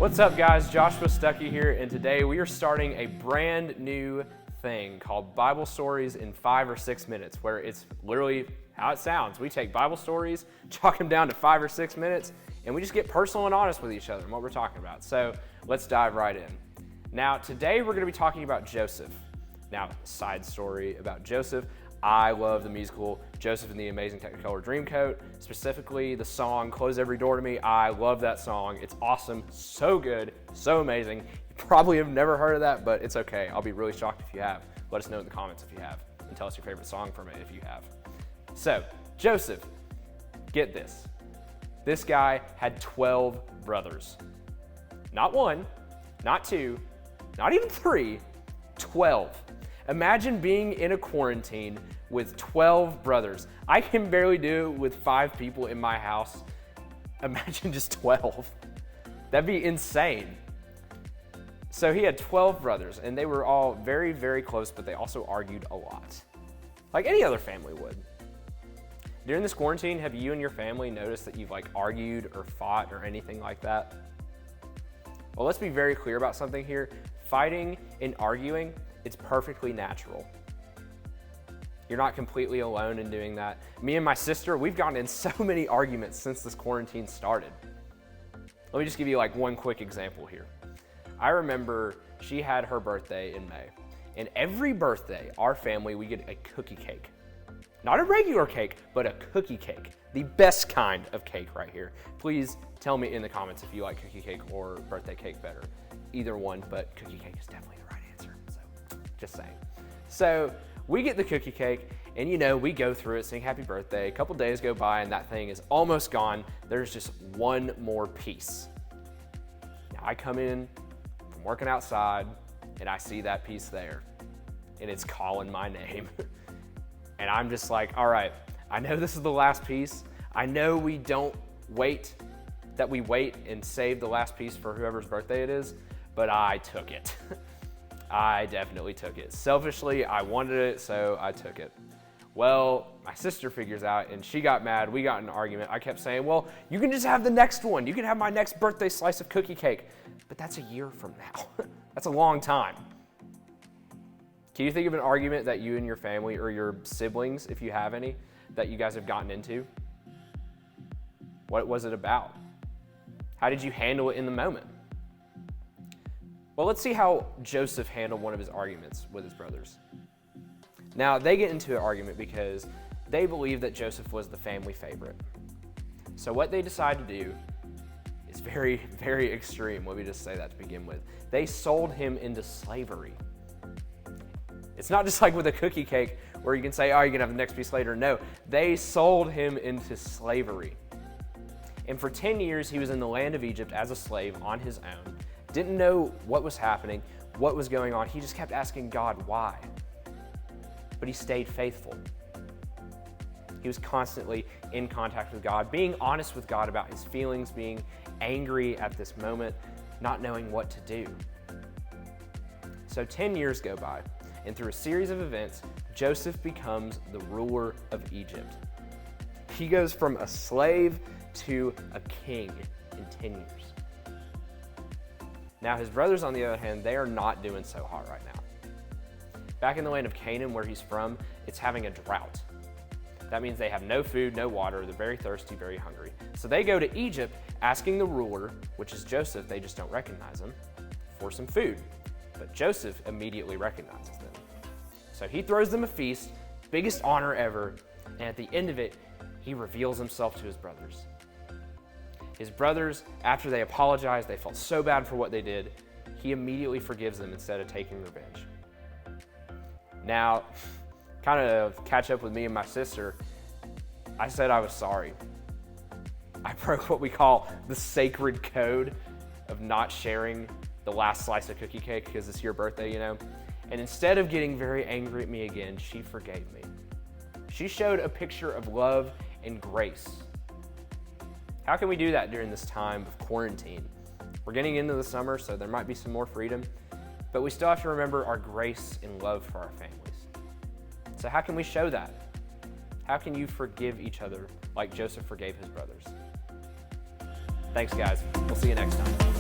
What's up, guys? Joshua Stuckey here, and today we are starting a brand new thing called Bible Stories in 5 or 6 minutes, where it's literally how it sounds. We take Bible stories, chalk them down to 5 or 6 minutes, and we just get personal and honest with each other and what we're talking about. So let's dive right in. Now, today we're going to be talking about Joseph. Now, side story about Joseph. I love the musical Joseph and the Amazing Technicolor Dreamcoat, specifically the song Close Every Door to Me. I love that song. It's awesome, so good, so amazing. You probably have never heard of that, but it's okay. I'll be really shocked if you have. Let us know in the comments if you have, and tell us your favorite song from it if you have. So, Joseph, get this. This guy had 12 brothers. Not one, not two, not even 3, 12. Imagine being in a quarantine with 12 brothers. I can barely do it with 5 people in my house. Imagine just 12. That'd be insane. So he had 12 brothers, and they were all very, very close, but they also argued a lot, like any other family would. During this quarantine, have you and your family noticed that you've argued or fought or anything like that? Well, let's be very clear about something here. Fighting and arguing, it's perfectly natural. You're not completely alone in doing that. Me and my sister, we've gotten in so many arguments since this quarantine started. Let me just give you one quick example here. I remember she had her birthday in May, and every birthday, our family, we get a cookie cake. Not a regular cake, but a cookie cake. The best kind of cake right here. Please tell me in the comments if you like cookie cake or birthday cake better. Either one, but cookie cake is definitely the right answer, so just saying. So we get the cookie cake, and we go through it, sing happy birthday. A couple days go by, and that thing is almost gone. There's just one more piece. Now I come in from working outside, and I see that piece there, and it's calling my name. And I'm just like, all right, I know this is the last piece. I know we don't wait, that we wait and save the last piece for whoever's birthday it is, but I took it. I definitely took it. Selfishly, I wanted it, so I took it. Well, my sister figures out, and she got mad. We got in an argument. I kept saying, well, you can just have the next one. You can have my next birthday slice of cookie cake. But that's a year from now. That's a long time. Can you think of an argument that you and your family or your siblings, if you have any, that you guys have gotten into? What was it about? How did you handle it in the moment? Well, let's see how Joseph handled one of his arguments with his brothers. Now, they get into an argument because they believe that Joseph was the family favorite. So what they decide to do is very, very extreme. Let me just say that to begin with. They sold him into slavery. It's not just like with a cookie cake where you can say, oh, you can have the next piece later. No, they sold him into slavery. And for 10 years, he was in the land of Egypt as a slave on his own. Didn't know what was happening, what was going on. He just kept asking God why. But he stayed faithful. He was constantly in contact with God, being honest with God about his feelings, being angry at this moment, not knowing what to do. So 10 years go by. And through a series of events, Joseph becomes the ruler of Egypt. He goes from a slave to a king in 10 years. Now, his brothers, on the other hand, they are not doing so hot right now. Back in the land of Canaan, where he's from, it's having a drought. That means they have no food, no water. They're very thirsty, very hungry. So they go to Egypt asking the ruler, which is Joseph, they just don't recognize him, for some food. But Joseph immediately recognizes them. So he throws them a feast, biggest honor ever, and at the end of it, he reveals himself to his brothers. His brothers, after they apologized, they felt so bad for what they did, he immediately forgives them instead of taking revenge. Now, kind of catch up with me and my sister, I said I was sorry. I broke what we call the sacred code of not sharing the last slice of cookie cake because it's your birthday, And instead of getting very angry at me again, she forgave me. She showed a picture of love and grace. How can we do that during this time of quarantine? We're getting into the summer, so there might be some more freedom, but we still have to remember our grace and love for our families. So how can we show that? How can you forgive each other like Joseph forgave his brothers? Thanks, guys. We'll see you next time.